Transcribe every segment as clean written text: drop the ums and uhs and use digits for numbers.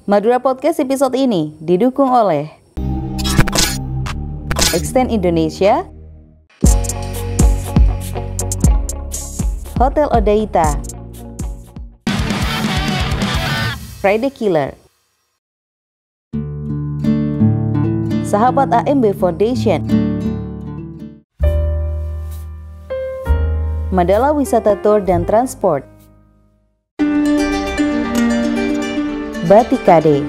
Madura Podcast episode ini didukung oleh Extend Indonesia, Hotel Odeita, Friday Killer, Sahabat AMB Foundation, Mandala Wisata Tour dan Transport, Batikade.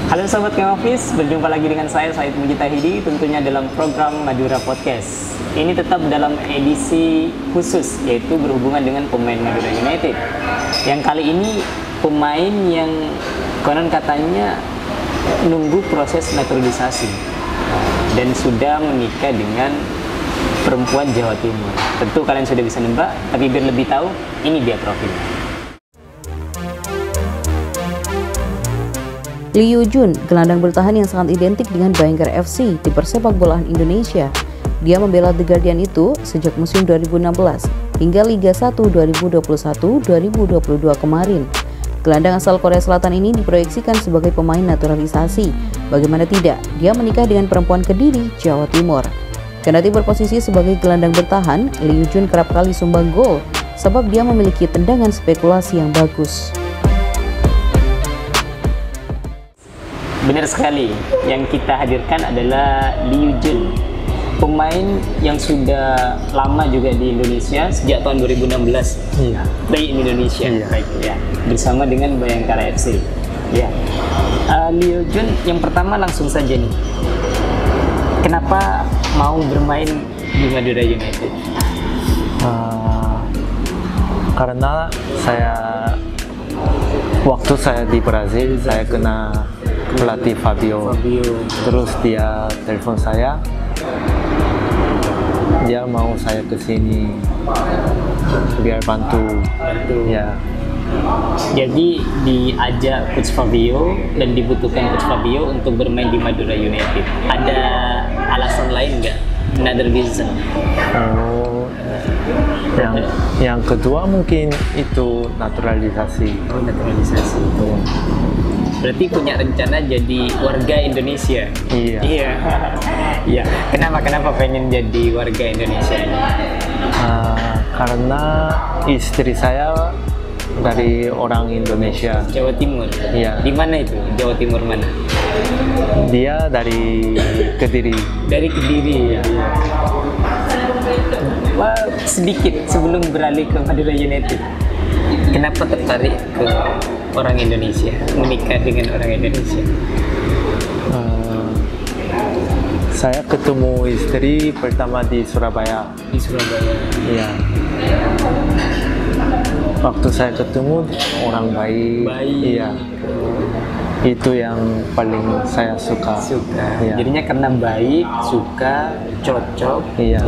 Halo Sobat Kemafis, berjumpa lagi dengan saya Said Mujitahidi, tentunya dalam program Madura Podcast. Ini tetap dalam edisi khusus, yaitu berhubungan dengan pemain Madura United. Yang kali ini pemain yang konon katanya nunggu proses naturalisasi dan sudah menikah dengan perempuan Jawa Timur. Tentu kalian sudah bisa nebak, tapi biar lebih tahu, ini dia profilnya. Lee Yu-jun, gelandang bertahan yang sangat identik dengan Bayangkara FC di persepak bolaan Indonesia. Dia membela The Guardian itu sejak musim 2016 hingga Liga 1 2021-2022 kemarin. Gelandang asal Korea Selatan ini diproyeksikan sebagai pemain naturalisasi. Bagaimana tidak, dia menikah dengan perempuan Kediri, Jawa Timur. Kendati berposisi sebagai gelandang bertahan, Lee Yu-jun kerap kali sumbang gol sebab dia memiliki tendangan spekulasi yang bagus. Benar sekali, yang kita hadirkan adalah Lee Yu-jun, pemain yang sudah lama juga di Indonesia sejak tahun 2016. Play in Indonesia, ya, bersama dengan Bayangkara FC. Ya, Lee Yu-jun yang pertama langsung saja nih, kenapa mau bermain di Madura United? Karena waktu saya di Brazil, saya kena pelatih Fabio. Terus dia telepon saya, dia mau saya ke sini biar bantu. Ya. Jadi diajak Coach Fabio dan dibutuhkan Coach Fabio untuk bermain di Madura United. Ada alasan lain nggak? Another reason? Yang kedua mungkin itu naturalisasi. Oh, naturalisasi. Berarti punya rencana jadi warga Indonesia? Iya. Iya. Kenapa pengen jadi warga Indonesia? Karena istri saya dari orang Indonesia. Jawa Timur? Iya. Di mana itu? Jawa Timur mana? Dia dari Kediri. Dari Kediri, ya. Wah, sedikit sebelum beralih ke Madura United, kenapa tertarik ke orang Indonesia, menikah dengan orang Indonesia? Saya ketemu istri pertama di Surabaya. Di Surabaya? Iya. Waktu saya ketemu orang baik. Iya. Itu yang paling saya suka. Iya. Jadinya karena baik, suka, cocok. Iya.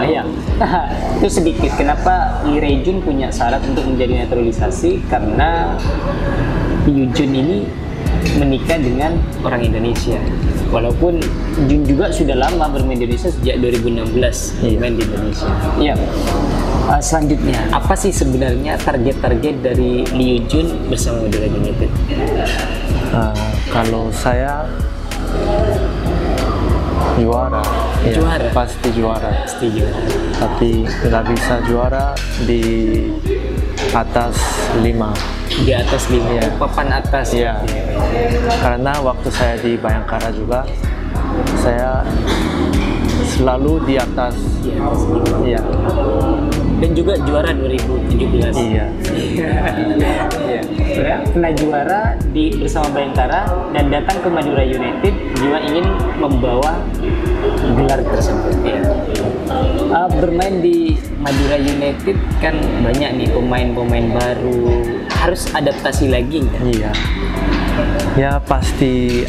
Ya. Itu sedikit. Kenapa Lee Yu-jun punya syarat untuk menjadi naturalisasi? Karena Lee Yu-jun ini menikah dengan orang Indonesia. Walaupun Jun juga sudah lama bermain di Indonesia sejak 2016 bermain di Indonesia. Iya. Selanjutnya, apa sih sebenarnya target-target dari Lee Yu-jun bersama Madura United? Kalau saya juara. Juara? Pasti juara. Pasti juara. Tapi nggak bisa juara di atas 5. Di atas 5, ya. Papan atas. Iya. Karena waktu saya di Bayangkara juga, saya selalu di atas. Iya. Dan juga juara 2017. Iya. Ya, pernah juara bersama Bayangkara dan datang ke Madura United juga ingin membawa gelar tersebut. Ya. Bermain di Madura United kan banyak nih pemain-pemain baru, harus adaptasi lagi nggak? Iya. Ya pasti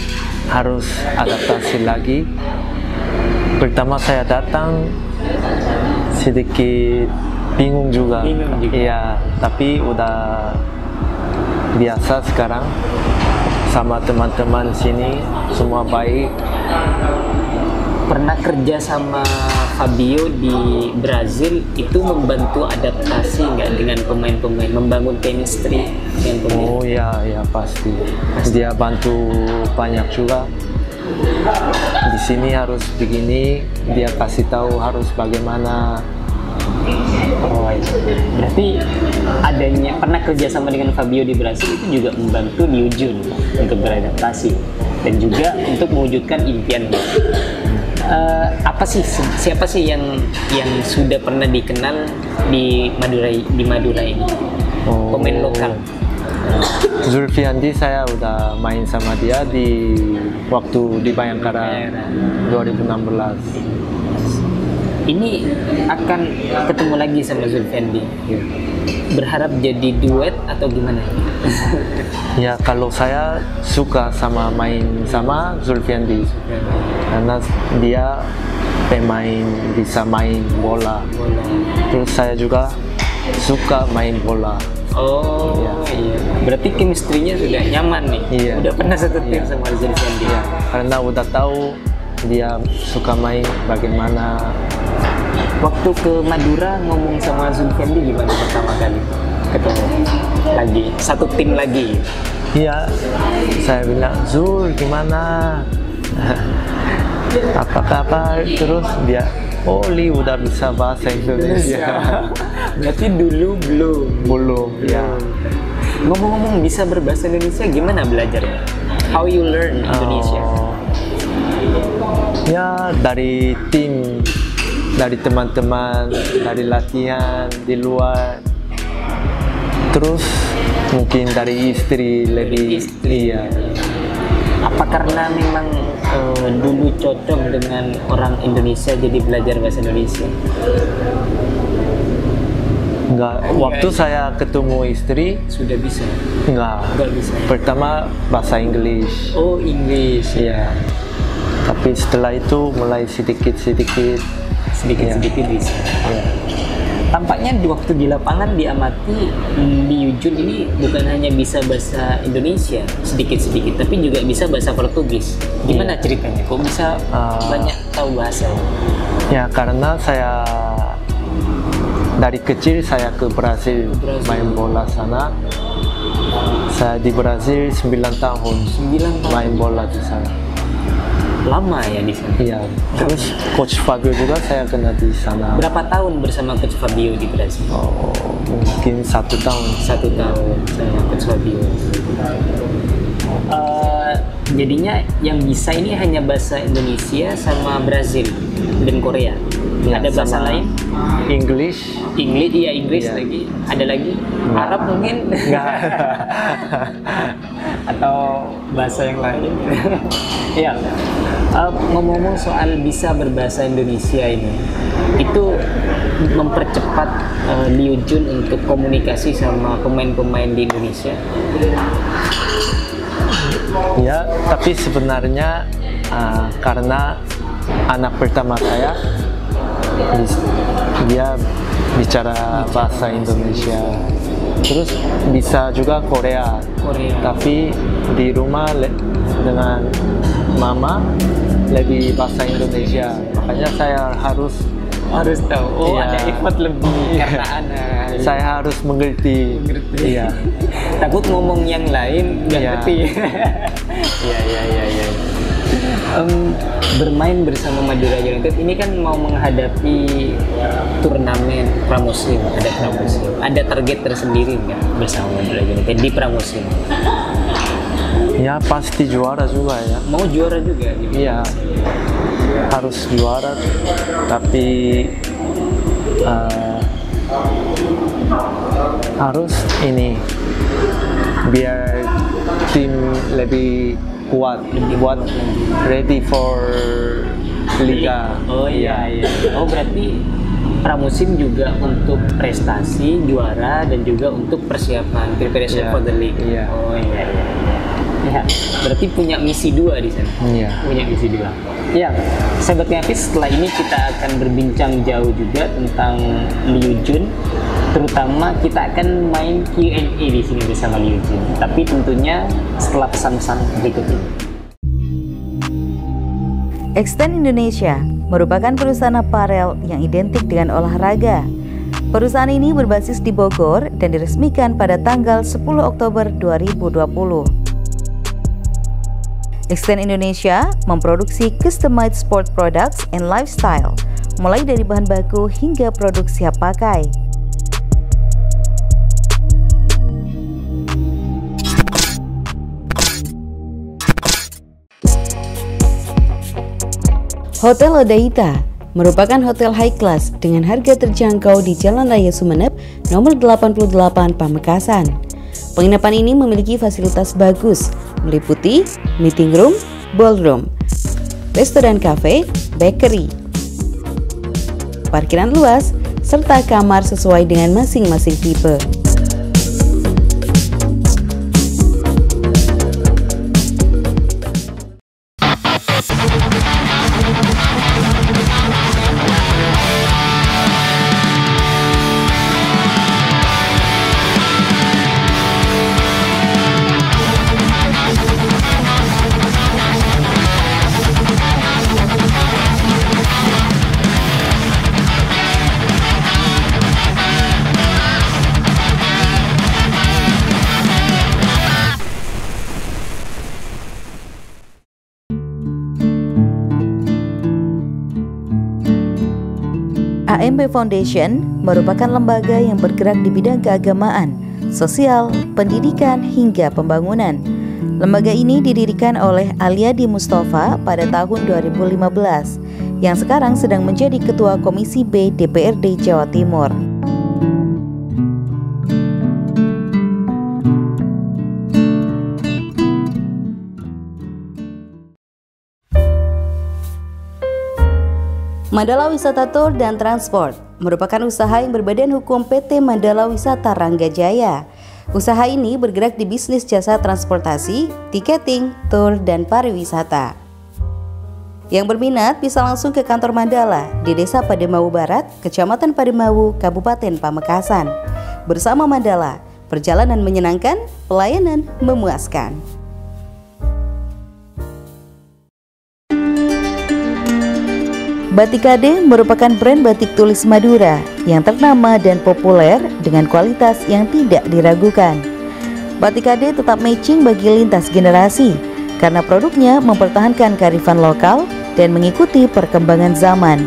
harus adaptasi lagi. Pertama saya datang sedikit bingung juga. Iya, tapi udah biasa sekarang sama teman-teman sini, semua baik. Pernah kerja sama Fabio di Brazil, itu membantu adaptasi nggak dengan pemain-pemain, membangun chemistry? dengan pemain? Oh ya, ya pasti. Dia bantu banyak juga. Di sini harus begini, dia kasih tahu harus bagaimana. Oh, iya. Berarti adanya pernah kerjasama dengan Fabio di Brasil itu juga membantu Liu Jun untuk beradaptasi dan juga untuk mewujudkan impiannya. Siapa sih yang sudah pernah dikenal di Madura ini? Pemain lokal. Zulfiandi saya udah main sama dia di waktu di Bayangkara 2016. Ini akan ketemu lagi sama Zulfiandi. Berharap jadi duet atau gimana? Ya kalau saya suka sama main sama Zulfiandi karena dia pemain bisa main bola. Terus saya juga suka main bola. Oh iya. Berarti chemistry-nya sudah nyaman nih. Iya. Udah pernah satu tim sama Zulfiandi. Iya. Karena udah tahu dia suka main bagaimana. Waktu ke Madura ngomong sama Zulfiandi gimana pertama kali ketemu lagi satu tim lagi? Iya, saya bilang Zul gimana? Apa kabar? Terus dia, oh Li udah bisa bahasa Indonesia. Berarti dulu belum. Ya. Ngomong-ngomong bisa berbahasa Indonesia gimana belajarnya? How you learn Indonesia? Ya dari tim, dari teman-teman, dari latihan di luar. Terus mungkin dari istri lebih. Iya. Apa karena memang dulu cocok dengan orang Indonesia jadi belajar bahasa Indonesia? Enggak, waktu saya ketemu istri Sudah bisa? enggak bisa. Pertama bahasa Inggris. Oh, Inggris. Iya. Tapi setelah itu mulai sedikit-sedikit Bisa. Ya. Tampaknya di waktu di lapangan diamati Liu Jun ini bukan hanya bisa bahasa Indonesia sedikit-sedikit, tapi juga bisa bahasa Portugis. Gimana ceritanya? Kok bisa banyak tahu bahasa? Ya karena saya dari kecil saya ke Brasil main bola sana. Saya di Brasil 9 tahun. 9 tahun. Main bola di sana. Lama ya di sana? Iya. Terus Coach Fabio juga saya kenal di sana. Berapa tahun bersama Coach Fabio di Brasil? Oh, mungkin 1 tahun. 1 tahun sama Coach Fabio. Jadinya yang bisa ini hanya bahasa Indonesia sama Brazil dan Korea. Ya, ada bahasa lain? English. Inggris Ya. lagi. Ada lagi? Arab mungkin? Enggak. Atau bahasa yang lain? Iya. Ngomong-ngomong soal bisa berbahasa Indonesia ini, itu mempercepat Liu Jun untuk komunikasi sama pemain-pemain di Indonesia. Ya, tapi sebenarnya karena anak pertama saya dia bicara bahasa Indonesia, terus bisa juga Korea. Tapi di rumah dengan mama lebih bahasa Indonesia, makanya saya harus tahu. Oh, iya. ada effort lebih karena anak. Saya harus mengerti. Iya. Takut ngomong yang lain nggak Iya. ngerti. Iya. Bermain bersama Madura United ini kan mau menghadapi turnamen pramusim, ada target tersendiri nggak bersama Madura United di pramusim? Ya pasti juara juga ya. Mau juara juga gitu. Iya. Harus juara, tapi harus ini biar tim lebih kuat, buat ready for liga. Oh iya. Oh berarti pramusim juga untuk prestasi juara dan juga untuk persiapan preparation for the league. Iya. Oh iya. Ya, berarti punya misi 2 di sana. Iya. Punya misi 2. Ya, sahabat Ngapis, setelah ini kita akan berbincang jauh juga tentang Liu Jun. Terutama kita akan main Q&A di sini bersama Liu Jun. Tapi tentunya setelah pesan-pesan berikut ini. Extend Indonesia merupakan perusahaan aparel yang identik dengan olahraga. Perusahaan ini berbasis di Bogor dan diresmikan pada tanggal 10 Oktober 2020. Extend Indonesia memproduksi customized sport products and lifestyle, mulai dari bahan baku hingga produk siap pakai. Hotel Odaita merupakan hotel high class dengan harga terjangkau di Jalan Raya Sumeneb nomor 88 Pamekasan. Penginapan ini memiliki fasilitas bagus, meliputi meeting room, ballroom, restoran cafe, bakery, parkiran luas, serta kamar sesuai dengan masing-masing tipe. AMP Foundation merupakan lembaga yang bergerak di bidang keagamaan, sosial, pendidikan, hingga pembangunan. Lembaga ini didirikan oleh Aliadi Mustafa pada tahun 2015, yang sekarang sedang menjadi Ketua Komisi B DPRD Jawa Timur. Mandala Wisata Tour dan Transport merupakan usaha yang berbadan hukum PT Mandala Wisata Rangga Jaya. Usaha ini bergerak di bisnis jasa transportasi, tiketing, tour, dan pariwisata. Yang berminat bisa langsung ke kantor Mandala di Desa Pademawu Barat, Kecamatan Pademawu, Kabupaten Pamekasan. Bersama Mandala, perjalanan menyenangkan, pelayanan memuaskan. Batik Kade merupakan brand batik tulis Madura yang ternama dan populer dengan kualitas yang tidak diragukan. Batik Kade tetap matching bagi lintas generasi karena produknya mempertahankan kearifan lokal dan mengikuti perkembangan zaman.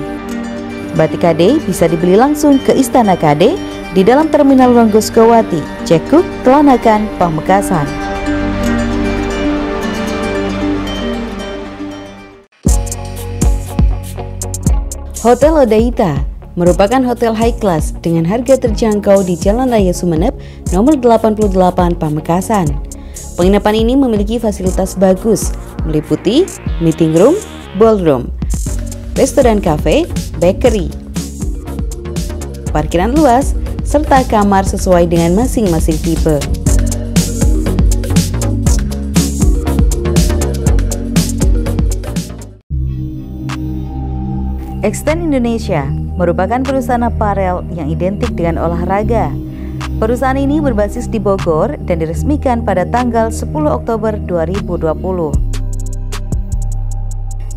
Batik Kade bisa dibeli langsung ke Istana Kade di dalam Terminal Ronggosgowati, Cekuk, Telanakan, Pamekasan. Hotel Odaita merupakan hotel high class dengan harga terjangkau di Jalan Raya Sumeneb nomor 88 Pamekasan. Penginapan ini memiliki fasilitas bagus, meliputi meeting room, ballroom, restoran cafe, bakery, parkiran luas, serta kamar sesuai dengan masing-masing tipe. Extend Indonesia merupakan perusahaan aparel yang identik dengan olahraga. Perusahaan ini berbasis di Bogor dan diresmikan pada tanggal 10 Oktober 2020.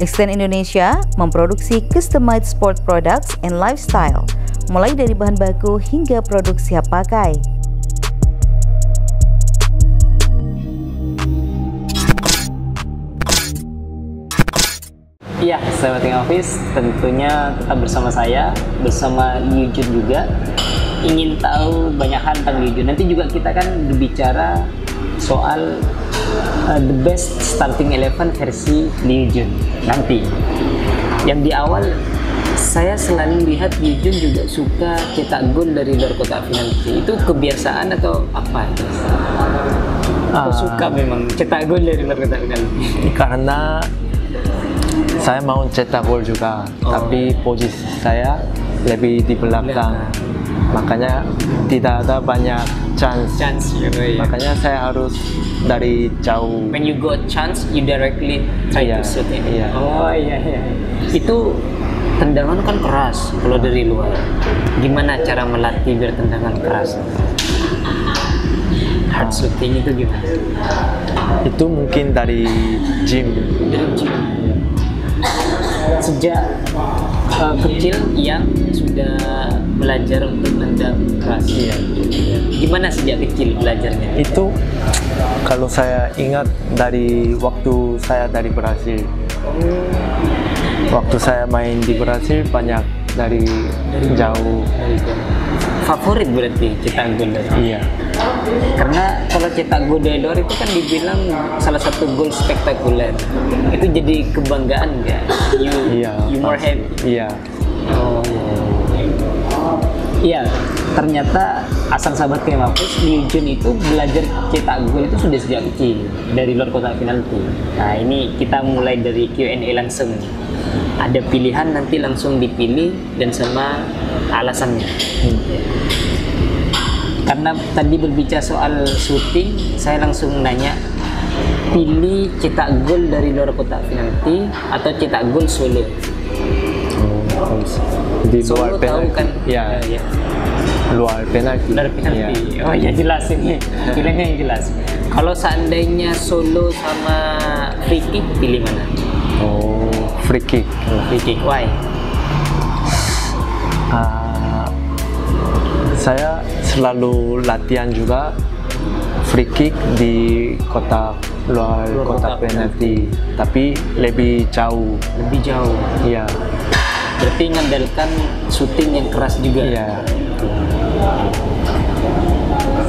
Extend Indonesia memproduksi customized sport products and lifestyle, mulai dari bahan baku hingga produk siap pakai. Iya, sahabat King Office, tentunya tetap bersama saya, bersama Yujun juga. Ingin tahu banyak hal tentang Yujun. Nanti juga kita kan berbicara soal the best starting 11 versi Yujun nanti. Yang di awal, saya selalu lihat Yujun juga suka cetak gol dari luar kotak penalti. Itu kebiasaan atau apa? Atau suka memang cetak gol dari luar kotak penalti? Karena saya mau cetak gol juga, tapi posisi saya lebih di belakang, makanya tidak ada banyak chance gitu ya. Makanya saya harus dari jauh. When you got chance, you directly try to shoot it. Iya. Oh iya. Itu tendangan kan keras kalau dari luar. Gimana cara melatih biar tendangan keras? Hard shooting itu gimana? Itu mungkin dari gym. Sejak kecil yang sudah belajar untuk nendang keras. Iya. Gimana sejak kecil belajarnya? Itu kalau saya ingat dari waktu saya dari Brasil. Waktu saya main di Brasil banyak dari jauh. Favorit berarti cetak gol dari. Iya. Karena kalau cetak gol dari luar itu kan dibilang salah satu gol spektakuler. Itu jadi kebanggaan nggak? You more happy. Iya. Oh. Iya, ternyata Asang sahabat Kemapus, Liu Jun itu belajar cetak gol itu sudah sejak kecil dari luar kotak penalti. Nah, ini kita mulai dari Q&A langsung. Ada pilihan nanti langsung dipilih dan sama alasannya. Karena tadi berbicara soal syuting, saya langsung nanya, pilih cetak gol dari luar kotak penalti atau cetak gol solo? Di Solo luar tahu penalti. kan? Ya. Luar penalti. Luar penalti. Ya. Oh ya, jelas ini. Pilihannya yang jelas. Kalau seandainya solo sama free kick, pilih mana? Oh, free kick. Free kick, why? Saya selalu latihan juga free kick di luar kotak penalti, tapi lebih jauh. Lebih jauh. Iya. Berarti mengandalkan syuting yang keras juga. Iya.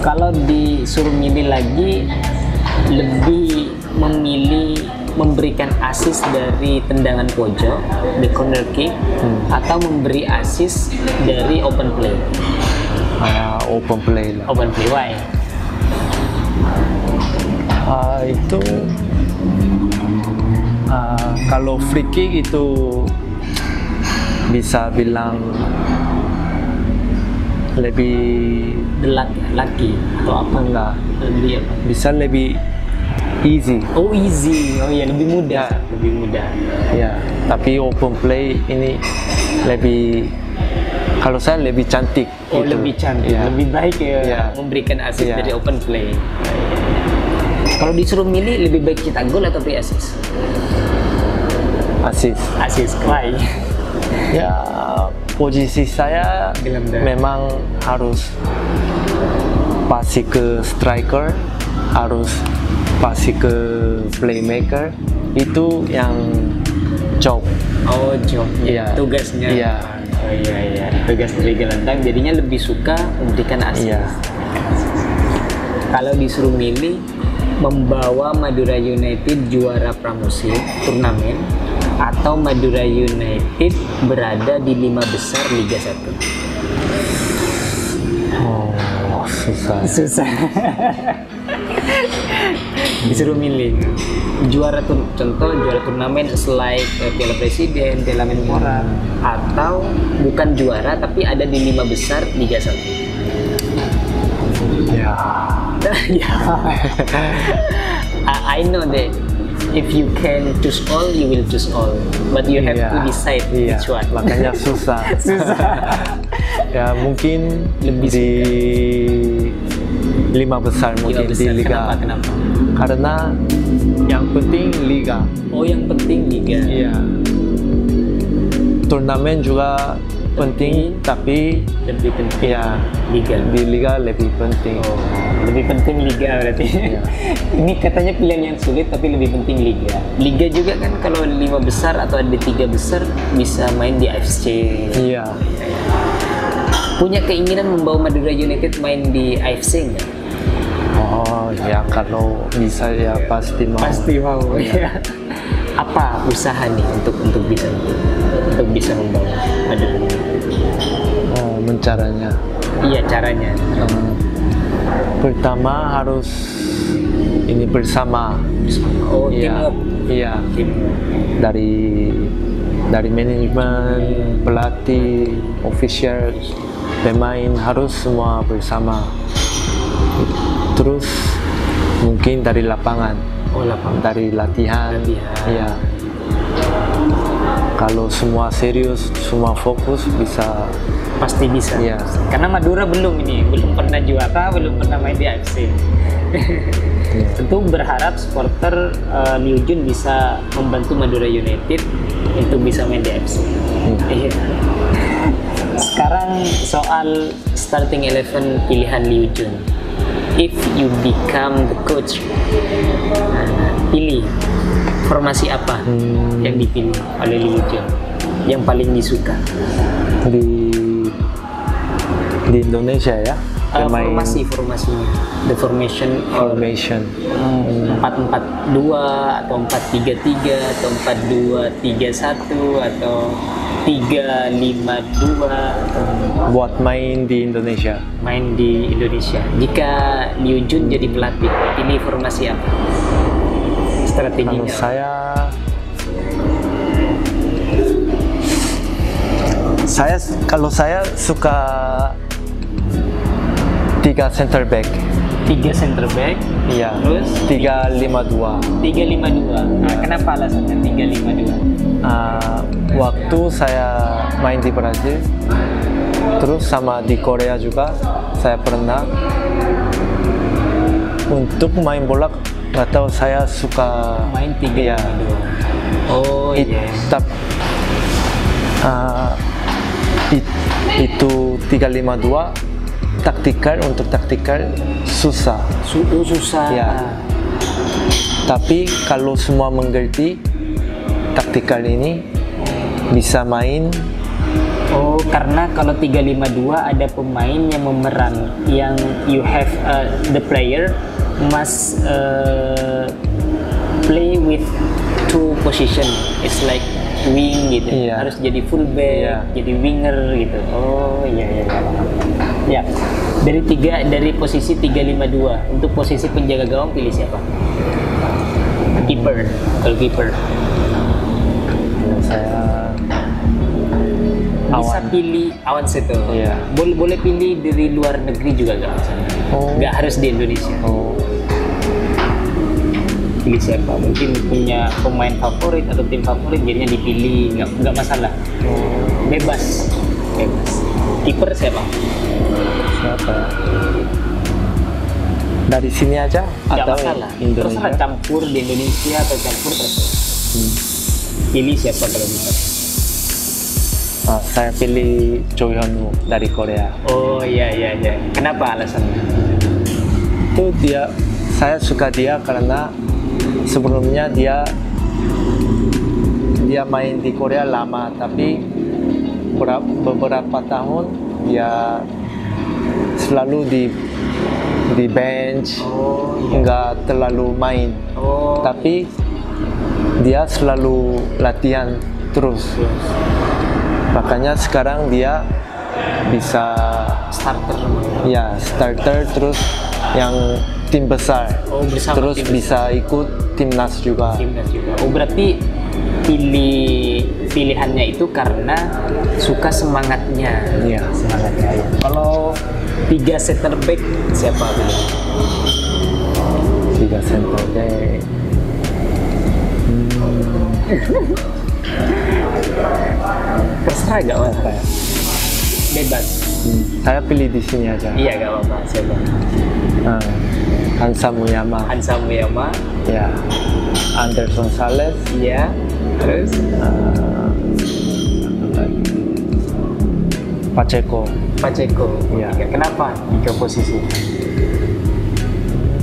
Kalau disuruh milih lagi, lebih memilih memberikan assist dari tendangan pojok, the corner kick, atau memberi assist dari open play. Open play lah. Open play, why? Itu kalau free kick itu bisa bilang lebih Laki atau apa? enggak, Lebih apa? bisa lebih easy. Oh, easy. Oh iya, lebih mudah. Lebih mudah. Ya, tapi open play ini lebih, kalau saya lebih cantik. Oh, gitu. lebih cantik. Ya. Lebih baik ya, Ya. memberikan assist Ya. dari open play. Kalau disuruh milih, lebih baik cetak gol atau free assist? Assist. Assist, why? Ya, posisi saya Gelandang. memang harus pasi ke striker, harus pasi ke playmaker. Itu yang job. Oh, jobnya, Iya. tugasnya. Iya. Oh iya. Tugas dari gelandang, jadinya lebih suka memberikan assist. Iya. Kalau disuruh milih, membawa Madura United juara pramusim turnamen atau Madura United berada di 5 besar Liga 1? Oh, susah. Susah. Disuruh milih contoh juara turnamen like Piala Presiden, Piala Menpora, atau bukan juara tapi ada di 5 besar Liga 1. Ya. I know that if you can choose all, you will choose all, but you have to decide which one. Makanya susah. Ya, mungkin Lebih di 5 besar mungkin di Liga. Kenapa? Karena yang penting Liga. Oh, yang penting Liga. Iya. Turnamen juga penting, tapi Lebih penting ya Liga. di Liga lebih penting. Oh, lebih penting Liga berarti. Iya. Ini katanya pilihan yang sulit tapi lebih penting Liga. Liga juga kan kalau 5 besar atau ada 3 besar bisa main di AFC. Iya. Punya keinginan membawa Madura United main di AFC nggak? Oh ya, kalau bisa ya pasti mau. Pasti mau. Iya. Apa usaha nih untuk bisa membawa Madura United? Oh, mencaranya. Iya, caranya. Pertama harus ini bersama. Oh, Iya. teamwork. Iya. Teamwork. Dari manajemen, pelatih, official, pemain harus semua bersama. Terus mungkin dari lapangan, Oh, lapangan. dari latihan. Iya. Kalau semua serius, semua fokus bisa. Pasti bisa. Iya. Karena Madura belum pernah juara, belum pernah main di AFC. Tentu berharap supporter Liu Jun bisa membantu Madura United untuk bisa main di AFC. Iya. Sekarang soal starting 11 pilihan Liu Jun. If you become the coach, pilih formasi apa yang dipilih oleh Liu Jun yang paling disuka? Di Indonesia ya. Formasinya the formation 4-4-2 atau 4-3-3 atau 4-2-3-1 atau 3-5-2 buat main di Indonesia. Jika Liu Jun jadi pelatih, pilih formasi apa strateginya? Kalau saya suka 3 center back. 3 center back. Iya. Terus 3-5-2. 3-5-2. Nah, kenapa alasannya 3-5-2? Waktu saya main di Brazil, terus sama di Korea juga, saya pernah untuk main bola. Nggak tahu, saya suka main 3-5-2. Oh iya. Itu 3-5-2. Untuk taktikal susah. Susah. Ya. Tapi kalau semua mengerti taktikal ini bisa main. Oh, karena kalau 3-5-2 ada pemain yang memeran, yang you have the player must play with 2 position. It's like wing gitu. Iya. Harus jadi fullback, jadi winger gitu. Oh iya. Ya, dari posisi 3-5-2 untuk posisi penjaga gawang pilih siapa? Goalkeeper. Saya bisa pilih Awan Seto. Iya. Boleh pilih dari luar negeri juga nggak? Nggak harus di Indonesia. Pilih siapa? Mungkin punya pemain favorit atau tim favorit, jadinya dipilih, nggak masalah. Bebas. Kiper siapa? Dari sini aja Nggak atau masalah. Indonesia? Terserah, campur di Indonesia atau campur terserah. Pilih siapa kalau bisa? Saya pilih Cho Hyun-woo dari Korea. Oh iya. Kenapa alasannya? Saya suka dia karena sebelumnya dia main di Korea lama, tapi beberapa tahun dia selalu di bench, nggak terlalu main. Tapi dia selalu latihan terus. Makanya sekarang dia bisa starter terus yang tim besar. Terus bisa ikut timnas juga. Oh, berarti pilihannya itu karena suka semangatnya. Iya. Semangatnya. Kalau 3 center back siapa pilih? 3 center back. Terserah gak apa-apa. Bebas. Saya pilih di sini aja. Iya, gak apa-apa. Siapa? Hansa Muyama. Ya. Anderson Sales. Iya. Terus? Pacheco. Iya. Kenapa ke posisi?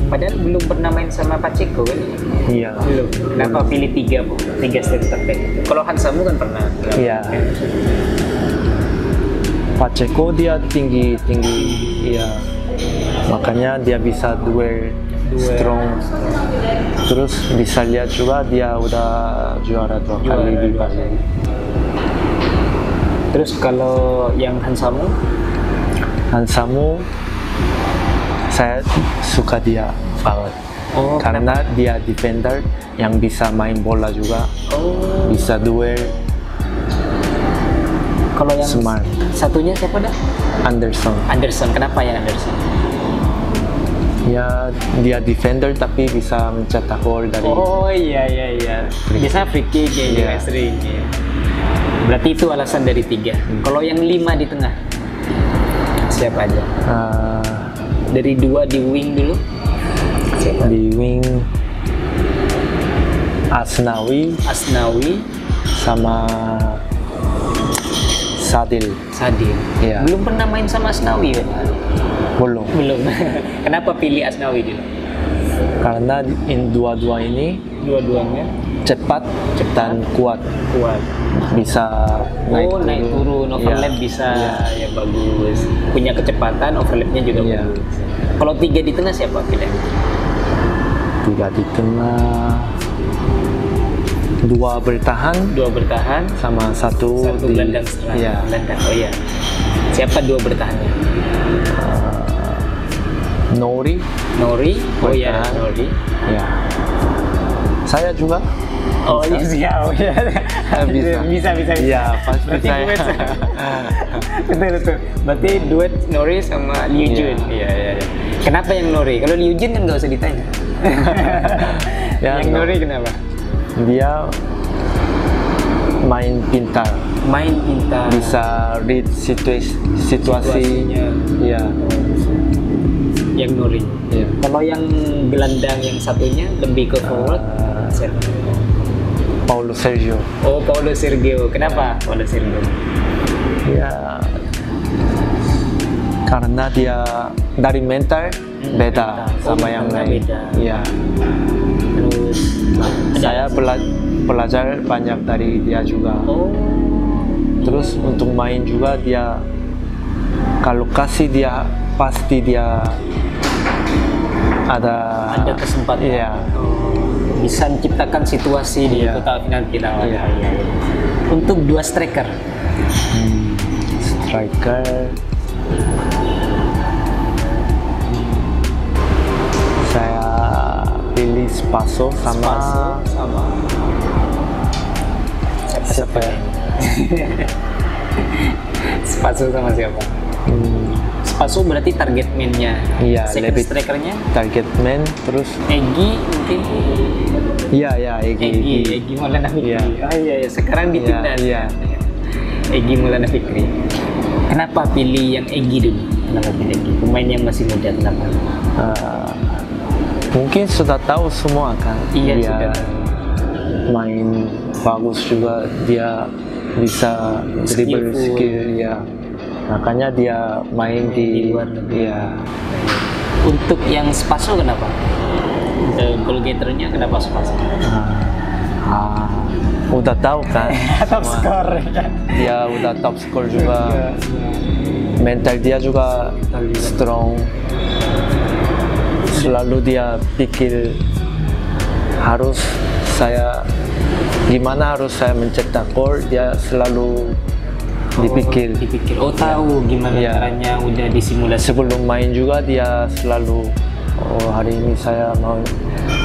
Padahal belum pernah main sama Pacheco kan? Iya. Belum. Kenapa pilih 3 center back? Kalau Hansamu kan pernah. Iya. Pacheco dia tinggi. Iya. Makanya dia bisa duel strong. Terus bisa lihat juga dia udah juara 2 kali di Brazil. Terus kalau yang Hansamu, saya suka dia banget. Karena dia defender yang bisa main bola juga, bisa duel. Kalau yang smart. Satunya siapa dah? Anderson. Kenapa ya Anderson? Ya, dia defender tapi bisa mencetak gol dari. Oh iya. Biasanya free kick ya, sering. Ya. Berarti itu alasan dari 3. Kalau yang 5 di tengah, siapa aja? Dari 2 di wing dulu. Siapa? Di wing Asnawi sama Sadil. Sadil. Iya. Belum pernah main sama Asnawi kan? Belum. Belum. Kenapa pilih Asnawi dulu? Karena dua-dua ini Dua-duanya cepat dan kuat. Bisa naik turun, overlap Iya. bisa, Iya. ya bagus. Punya kecepatan, overlapnya juga Iya. bagus. Kalau 3 di tengah siapa pilih? 3 di tengah, 2 bertahan, 2 bertahan, sama satu di gelandang serang. Iya. Gelandang. Oh iya. Siapa 2 bertahannya? Nori. Oh iya, Bertahan. Nori. Ya. Saya juga. Oh iya siap. Bisa. bisa. Iya, pasti Berarti saya. duet. Betul. Berarti duet Nori sama Liu Jun. Iya. Kenapa yang Nori? Kalau Liu Jun kan nggak usah ditanya. Ya, yang Nori kenapa? Dia main pintar, bisa read situasinya. Iya. Yang Nori. Iya. Kalau yang gelandang yang satunya lebih ke forward, siapa? Paulo Sergio. Oh, Paulo Sergio. Kenapa Paulo Sergio? Ya, karena dia dari mental beda sama yang lain. Beda. Iya. Terus Saya belajar banyak dari dia juga. Oh, Terus untuk main juga dia, kalau kasih dia pasti dia ada kesempatan. Iya. Bisa menciptakan situasi di Iya. kotak penalti lawan. Iya. Untuk 2 striker, Striker, saya pilih Spaso sama siapa ya? Spaso sama siapa? Spaso berarti target man-nya. Iya, Second lebih strikernya target man. Terus Egy mungkin. Egy Maulana Fikri. Iya. Oh iya, sekarang di Iya, timnas. iya. Egy Maulana Fikri. Kenapa pilih yang Egy dulu? Kenapa pilih Egy? Pemain yang masih muda, kenapa? Mungkin sudah tahu semua kan. Iya, dia sudah. main bagus juga, dia bisa dribble Skillful. skill ya. Makanya dia main Di di luar negeri. ya. Untuk yang Spaso kenapa? Goal getternya kenapa Spaso? Udah tahu kan. Top skor kan. Dia udah top score juga. Mental dia juga strong. Selalu dia pikir gimana harus saya mencetak gol, dia selalu dipikir. Oh, tahu gimana Iya. caranya, udah disimulasi. Sebelum main juga dia selalu, oh hari ini saya mau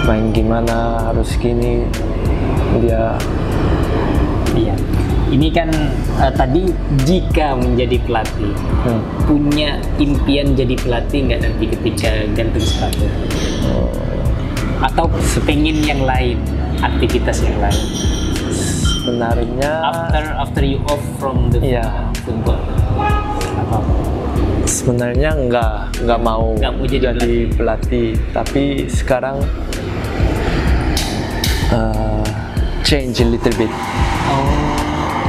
main gimana, harus gini. Dia Iya. Ini kan tadi jika menjadi pelatih, punya impian jadi pelatih nggak nanti ketika gantung sepatu? Atau pengen yang lain, aktivitas yang lain? sebenarnya After you off from the Iya. football, apa? sebenarnya nggak mau Nggak mau jadi pelatih, tapi sekarang change a little bit. Oh,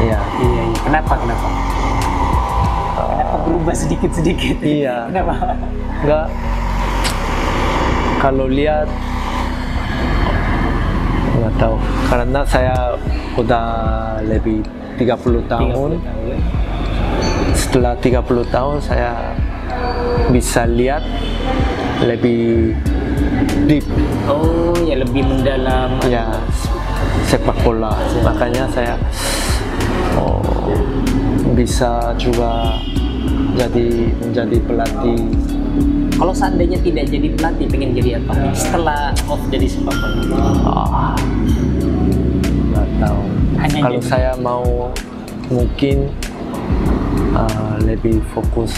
Ya. iya. Kenapa? Kenapa berubah sedikit? Iya. Kenapa? Nggak, kalau lihat nggak tahu, karena saya udah lebih 30 tahun. Setelah 30 tahun saya bisa lihat lebih deep Oh, ya lebih mendalam. ya sepak bola. Makanya saya bisa juga menjadi pelatih. Kalau seandainya tidak jadi pelatih, pengen jadi apa? Setelah off dari sepak bola. Nggak tahu. Hanya Kalau jadi- saya mau mungkin lebih fokus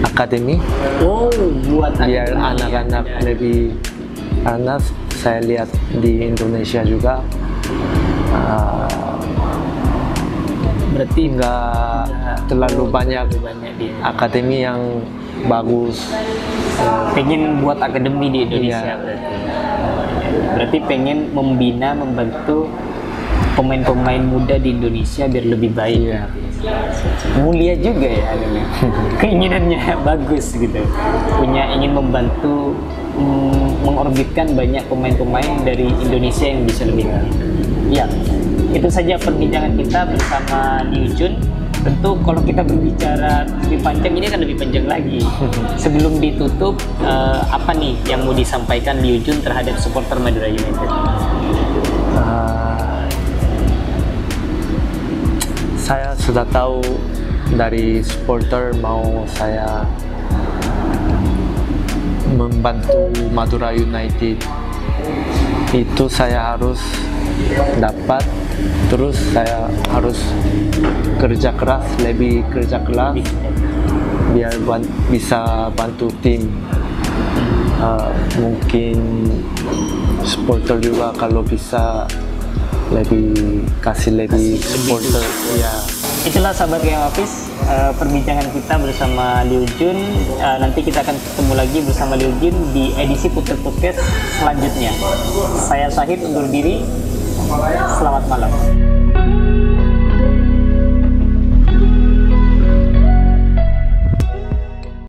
akademi, Oh, buat biar akademi. anak-anak Ya. lebih, karena saya lihat di Indonesia juga berarti nggak terlalu banyak dia. akademi yang bagus. Pengen buat akademi di Indonesia. Iya. Berarti pengen membina, membantu pemain-pemain muda di Indonesia biar lebih baik. Iya. mulia juga ya anunya. Keinginannya bagus gitu, ingin membantu mengorbitkan banyak pemain-pemain dari Indonesia yang bisa lebih baik. Ya, itu saja perbincangan kita bersama Liu Jun. Tentu kalau kita berbicara lebih panjang, ini kan lebih panjang lagi. Sebelum ditutup, apa nih yang mau disampaikan Liu Jun terhadap supporter Madura United? Saya sudah tahu dari supporter mau saya membantu Madura United, itu saya harus dapat, terus saya harus kerja keras, lebih kerja keras biar bisa bantu tim. Mungkin supporter juga kalau bisa kasih lebih supporter ya. Itulah sahabat Game Office, perbincangan kita bersama Liu Jun. Nanti kita akan ketemu lagi bersama Liu Jun di edisi Puter Podcast selanjutnya. Saya Syahid undur diri. Selamat malam.